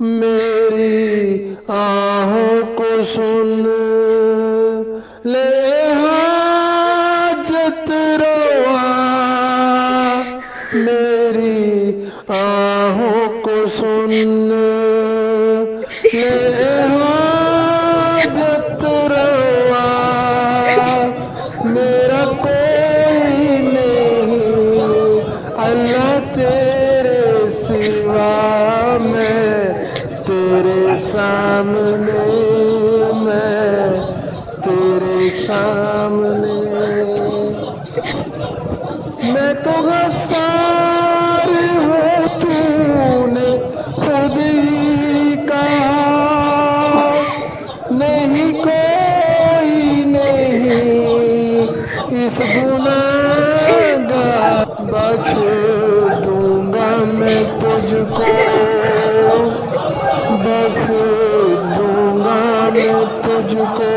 میری آہوں کو سن لے حاجت روا، میری آہوں کو سن لے حاجت روا، میرا کوئی نہیں اللہ تیرے سوا، میں تیرے سامنے، میں تیرے سامنے، میں تو غفار ہوں، تو نے خود ہی کہا، نہیں کوئی نہیں اس گناہ گار، بخش دوں گا میں تجھ کو، بخش دوں گا میں تجھ کو،